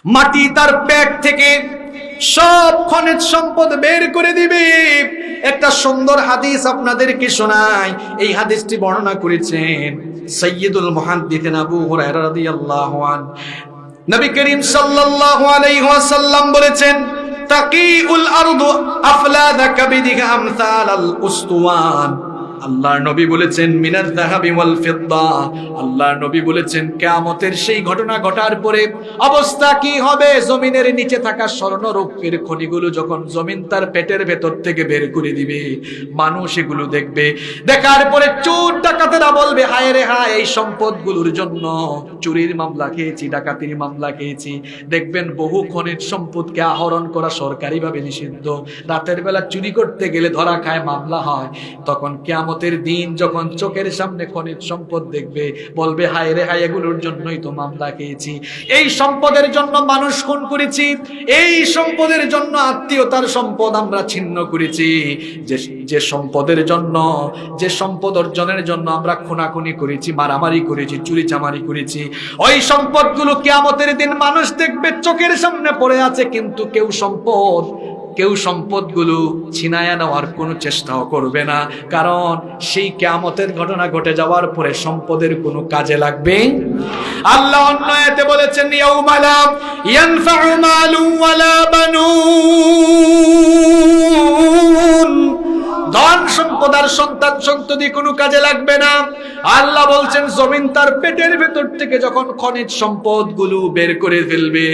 মাটি তার পেট থেকে সব খনিজ সম্পদ বের করে দিবে। একটা সুন্দর হাদিস আপনাদেরকে শোনাই। এই হাদিসটি বর্ণনা করেছেন সাইয়্যিদুল মুহাদ্দিসিন আবু হুরায়রা রাদিয়াল্লাহু আনহু। নবী করিম সাল্লাল্লাহু আলাইহি ওয়াসাল্লাম বলেছেন, তাকিউল আরদু আফলাদা কাবিদিহা আমসালাল উসতুওয়ান। আল্লাহর নবী বলেছেন মিনাল যাহাবি ওয়াল ফিদ্দা। আল্লাহর নবী বলেছেন কিয়ামতের সেই ঘটনা ঘটার পরে অবস্থা কি হবে, জমিনের নিচে থাকা স্বর্ণ রৌপ্যের খনিগুলো যখন জমিন তার পেটের ভেতর থেকে বের করে দিবে, মানুষ এগুলো দেখবে। দেখার পরে চোর ডাকাতেরা বলবে, হায় রে হায়, এই সম্পদগুলোর জন্য চুরির মামলা খেয়েছি, ডাকাতির মামলা খেয়েছি। দেখবেন বহু খনিজ সম্পদকে আহরণ করা সরকারিভাবে নিষিদ্ধ। রাতের বেলা চুরি করতে গেলে ধরা খায়, মামলা হয়। তখন কিয়ামতের দিন যখন চোখের সামনে খনিজ সম্পদ দেখবে, বলবে হায় রে হায়, এগুলোর জন্যই তো মামলা খেয়েছি। এই সম্পদের জন্য মানুষ খুন করেছি, এই সম্পদের জন্য আত্মীয়তার সম্পদ আমরা ছিন্ন করেছি, যে সম্পদের জন্য, যে সম্পদ অর্জনের জন্য আমরা খুনাখুনি করেছি, মারামারি করেছি, চুরি চামারি করেছি, ওই সম্পদগুলো কিয়ামতের দিন মানুষ দেখবে চোখের সামনে পড়ে আছে, কিন্তু কেউ সম্পদগুলো ছিনায়া নেওয়ার কোনো চেষ্টাও করবে না। কারণ সেই কিয়ামতের ঘটনা ঘটে যাওয়ার পরে সম্পদের কোনো কাজে লাগবে। আল্লাহ অন্য আয়াতে বলেছেন, ইয়াউমা লা ইয়ানফাউ মালু ওয়ালা বানুন। ধন সম্পদ আর সন্তান সন্ততি কোনো কাজে লাগবে না। আল্লাহ বলছেন, জমিন তার পেটের ভেতর থেকে যখন খনিজ সম্পদগুলো বের করে ফেলবে,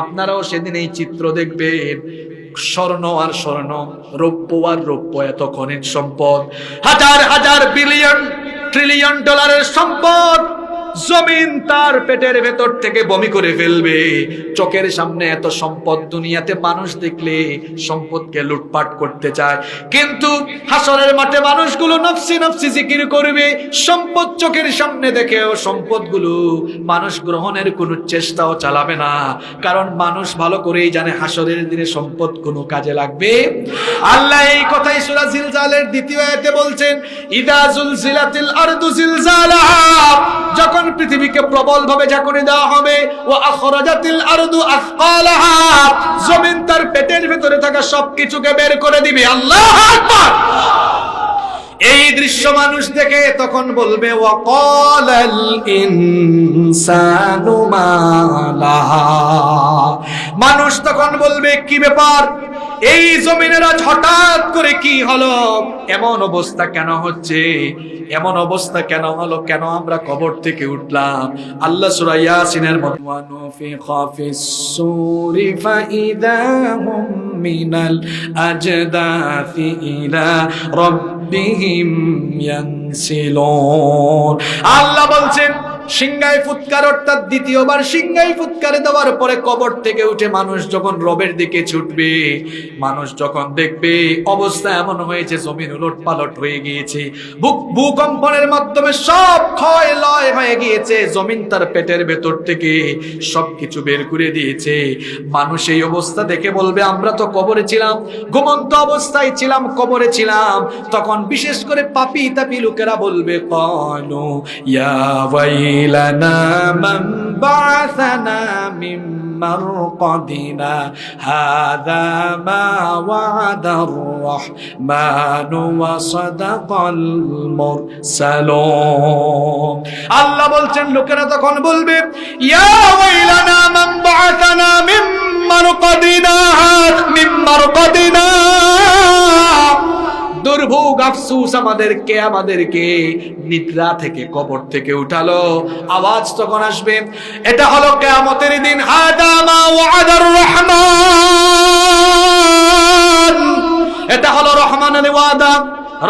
আপনারাও সেদিন এই চিত্র দেখবেন। স্বর্ণ আর স্বর্ণ, রৌপ্য আর রৌপ্য, এত খনিজ সম্পদ, হাজার হাজার বিলিয়ন ট্রিলিয়ন ডলারের সম্পদ জমিন তার পেটের ভেতর থেকে বমি করে ফেলবে। চোখের সামনে এত সম্পদ, দুনিয়াতে মানুষ দেখলে সম্পদকে লুটপাট করতে চায়, কিন্তু হাসরের মাঠে মানুষগুলো নফসি নফসি জিকির করবে। সম্পদ চোখের সামনে দেখেও সম্পদগুলো মানুষ গ্রহণের কোনো চেষ্টাও চালাবে না, কারণ মানুষ ভালো করেই জানে হাসরের দিনে সম্পদ কোনো কাজে লাগবে। আল্লাহ এই কথাই সূরা জিলজালের দ্বিতীয় আয়াতে বলছেন, ইদা জুলজিলাতিল আরদু জিলজালাহা। যখন পৃথিবীকে প্রবল ভাবে ঝাঁকুনি দেওয়া হবে, ওয়া আখরাজাতিল আরদু আসকালাহা, জমিন তার পেটের ভিতরে থাকা সবকিছুকে বের করে দিবে। আল্লাহু আকবার। এই দৃশ্য মানুষ দেখে তখন বলবে, ওয়া ক্বালাল ইনসানু মা লাহা। মানুষ তখন বলবে, কি ব্যাপার, এই জমিনের আজ হঠাৎ করে কি হলো, এমন অবস্থা কেন হচ্ছে, এমন অবস্থা কেন হলো, কেন আমরা কবর থেকে উঠলাম? আল্লাহ সূরা ইয়াসিনের মধ্যে, ওয়া নুফিখা ফিস সূরি ফাইদা হুম মিনাল আজদাথি ইলা রাব্বিহিম ইয়ানসিলুন। আল্লাহ বলছেন, সিংহায় ফুৎকার, অর্থাৎ দ্বিতীয়বার সিংহায় ফুৎকার দেওয়ার পরে কবর থেকে উঠে মানুষ যখন রবের দিকে ছুটবে, মানুষ যখন দেখবে অবস্থা এমন হয়েছে, জমিন উলটপালট হয়ে গিয়েছে, ভূকম্পনের মাধ্যমে সব ক্ষয় লয় হয়ে গিয়েছে, জমিন তার পেটের ভেতর থেকে সবকিছু বের করে দিয়েছে। মানুষ এই অবস্থা দেখে বলবে, আমরা তো কবরে ছিলাম, ঘুমন্ত অবস্থায় ছিলাম, কবরে ছিলাম। তখন বিশেষ করে পাপী তাপী লোকেরা বলবে, ক্বালু ইয়া ওয়াইলানা মান বা'আসানা মিন মারকাদিনা হাযা মা ওয়া'দার রাহমানু ওয়া সাদাকাল মুরসালুন। আল্লাহ বলছেন, লোকেরা তখন বলবে, ইয়া ওয়াইলানা মান বা'আসানা মিন মারকাদিনা দুর্ভোগ, আফসোস, আমাদেরকে নিদ্রা থেকে, কবর থেকে উঠালো। আওয়াজ তখন আসবে, এটা হলো কিয়ামতের দিন। হাদা মা ওয়াদার রহমান, এটা হলো রহমানের ওয়াদা।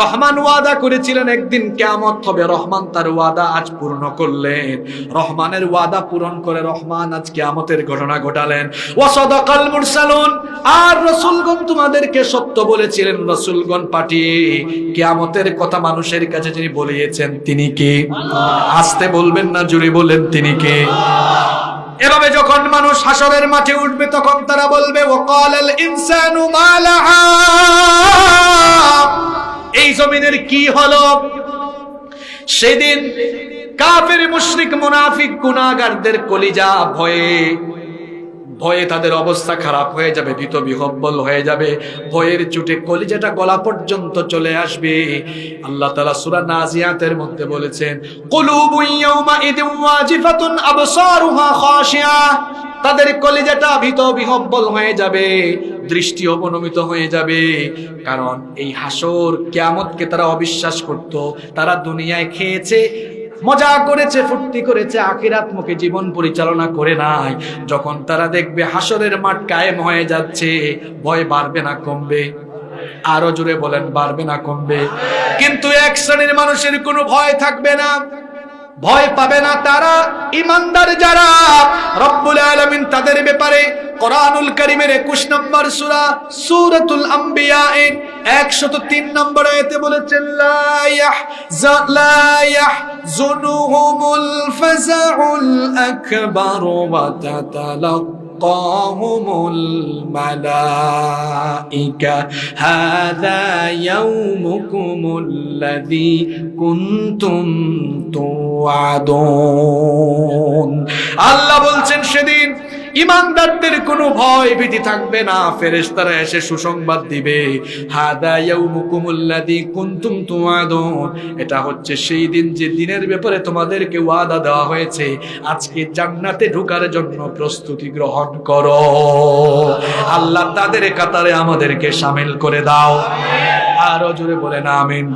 রহমান ওয়াদা করেছিলেন একদিন কিয়ামত হবে, রহমান তার ওয়াদা আজ পূর্ণ করলেন। রহমানের ওয়াদা পূরণ করে রহমান আজ কিয়ামতের ঘটনা ঘটালেন। ওয়া সাদাকাল মুরসালুন, আর রাসূলগণ তোমাদেরকে সত্য বলেছিলেন। রাসূলগণ পাঠিয়ে কিয়ামতের কথা মানুষের কাছে যিনি বলিয়েছেন, তিনি কে? আস্তে বলবেন না, জোরে বলেন, তিনি কে? এভাবে যখন মানুষ হাসরের মাঠে উঠবে, তখন তারা বলবে, ওয়া ক্বালাল ইনসানু মা লাহা। এই জমিনের কি হলো? সেদিন কাফের, মুশরিক, মুনাফিক, গুনাহগারদের কলিজা ভয়ে ভয়ে তাদের অবস্থা খারাপ হয়ে যাবে, ভীত বিহব্বল হয়ে যাবে, ভয়ের চোটে কলিজাটা গলা পর্যন্ত চলে আসবে। আল্লাহ তাআলা সূরা নাজিয়াতের মধ্যে বলেছেন, কুলুবুন ইয়াওমাইযিন ওয়াজিফাতুন আবসারুহা খাশিয়া, তাদের কলিজাটা ভীত বিহব্বল হয়ে যাবে, দৃষ্টি অবনমিত হয়ে যাবে। কারণ এই হাসর কিয়ামতকে তারা অবিশ্বাস করত। তারা দুনিয়ায় খেয়েছে, মজা করেছে, ফুর্তি করেছে, আখিরাতমুখী জীবন পরিচালনা করে নাই। যখন তারা দেখবে হাসরের মাঠ কায়েম হয়ে যাচ্ছে, ভয় বাড়বে না কমবে? আরো জোরে বলেন, বাড়বে না কমবে? কিন্তু এক শ্রেণীর মানুষের কোনো ভয় থাকবে না, ভয় পাবে না তারা ঈমানদার যারা। রব্বুল আলামিন তাদের ব্যাপারে কোরআনুল কারীমের 21 নম্বর সূরা সূরাতুল আম্বিয়া এর 103 নম্বর আয়াতে বলেছেন, লা ইয়াহজুনুহুমুল ফাযাউল আকবার ওয়া তাতালাক্কাহুমুল মালাইকা হাযা ইয়াউমুকুমুল্লাযী কুনতুম তুআদুন। আল্লাহ বলছেন সেদিন ঈমানদারদের কোনো ভয় ভীতি থাকবে না। ফেরেশতারা এসে সুসংবাদ দিবে, হাদা ইয়াউমুকুমুল্লাযী কুনতুম তুআদুন, এটা হচ্ছে সেই দিন যে দিনের ব্যাপারে তোমাদেরকে ওয়াদা দেওয়া হয়েছে। আজকে জান্নাতে ঢোকার জন্য প্রস্তুতি গ্রহণ করো। আল্লাহ তাদের কাতারে আমাদেরকে শামিল করে দাও। আরো জোরে বলেন আমিন।